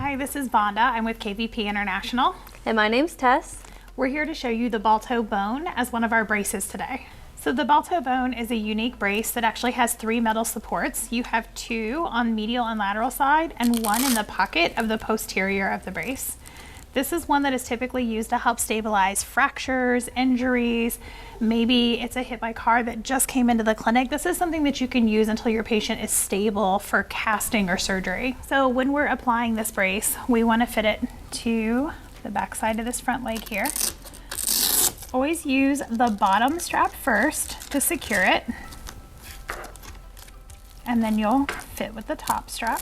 Hi, this is Vonda. I'm with KVP International. And my name's Tess. We're here to show you the Balto Bone as one of our braces today. So the Balto Bone is a unique brace that actually has 3 metal supports. You have 2 on the medial and lateral side and 1 in the pocket of the posterior of the brace. This is one that is typically used to help stabilize fractures, injuries. Maybe it's a hit by car that just came into the clinic. This is something that you can use until your patient is stable for casting or surgery. So when we're applying this brace, we want to fit it to the back side of this front leg here. Always use the bottom strap first to secure it, and then you'll fit with the top strap.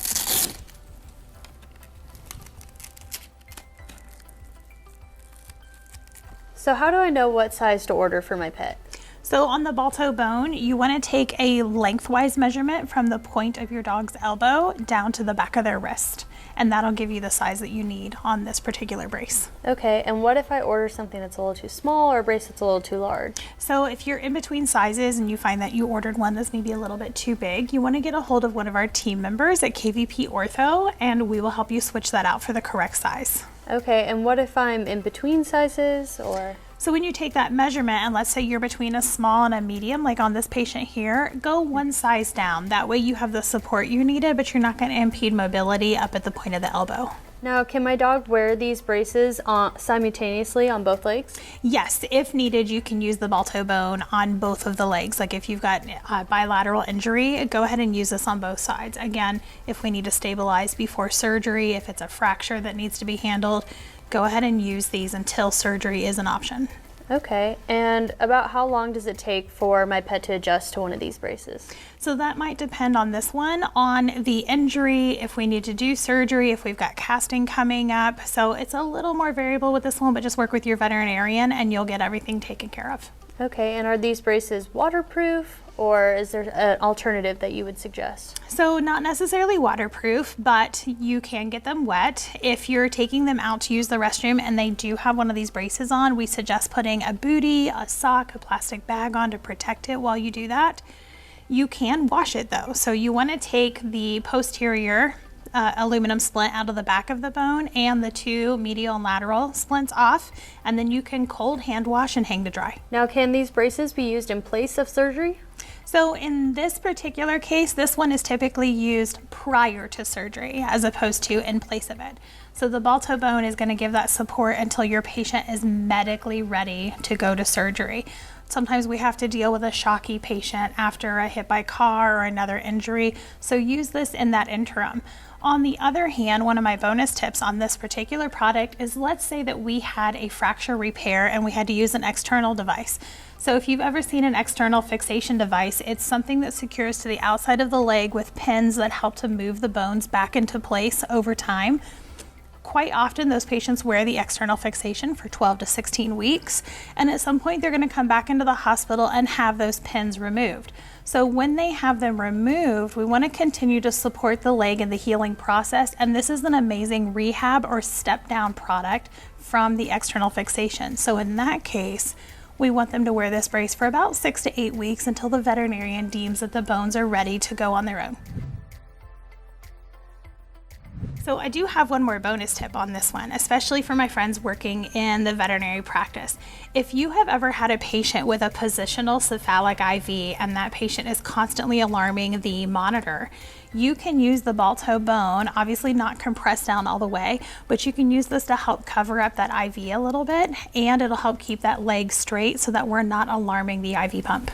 So how do I know what size to order for my pet? So on the Balto Bone, you want to take a lengthwise measurement from the point of your dog's elbow down to the back of their wrist, and that'll give you the size that you need on this particular brace. Okay, and what if I order something that's a little too small or a brace that's a little too large? So if you're in between sizes and you find that you ordered one that's maybe a little bit too big, you want to get a hold of one of our team members at KVP Ortho, and we will help you switch that out for the correct size. Okay, and what if I'm in between sizes or? So when you take that measurement, and let's say you're between a small and a medium, like on this patient here, go one size down. That way you have the support you needed, but you're not going to impede mobility up at the point of the elbow. Now, can my dog wear these braces simultaneously on both legs? Yes, if needed, you can use the Balto Bone on both of the legs. Like if you've got bilateral injury, go ahead and use this on both sides. Again, if we need to stabilize before surgery, if it's a fracture that needs to be handled, go ahead and use these until surgery is an option. Okay, and about how long does it take for my pet to adjust to one of these braces? So that might depend on this one, on the injury, if we need to do surgery, if we've got casting coming up. So it's a little more variable with this one, but just work with your veterinarian and you'll get everything taken care of. Okay, and are these braces waterproof, or is there an alternative that you would suggest? So not necessarily waterproof, but you can get them wet. If you're taking them out to use the restroom and they do have one of these braces on, we suggest putting a bootie, a sock, a plastic bag on to protect it while you do that. You can wash it though. So you want to take the posterior aluminum splint out of the back of the bone and the 2 medial and lateral splints off, and then you can cold hand wash and hang to dry. Now, can these braces be used in place of surgery? So in this particular case, this one is typically used prior to surgery as opposed to in place of it. So the Balto Bone is going to give that support until your patient is medically ready to go to surgery. Sometimes we have to deal with a shocky patient after a hit by car or another injury, so use this in that interim. On the other hand, one of my bonus tips on this particular product is, let's say that we had a fracture repair and we had to use an external device. So if you've ever seen an external fixation device, it's something that secures to the outside of the leg with pins that help to move the bones back into place over time. Quite often those patients wear the external fixation for 12 to 16 weeks, and at some point they're going to come back into the hospital and have those pins removed. So when they have them removed, we want to continue to support the leg in the healing process, and this is an amazing rehab or step down product from the external fixation. So in that case, we want them to wear this brace for about 6 to 8 weeks until the veterinarian deems that the bones are ready to go on their own. So I do have one more bonus tip on this one, especially for my friends working in the veterinary practice. If you have ever had a patient with a positional cephalic IV and that patient is constantly alarming the monitor, you can use the Balto Bone, obviously not compressed down all the way, but you can use this to help cover up that IV a little bit, and it'll help keep that leg straight so that we're not alarming the IV pump.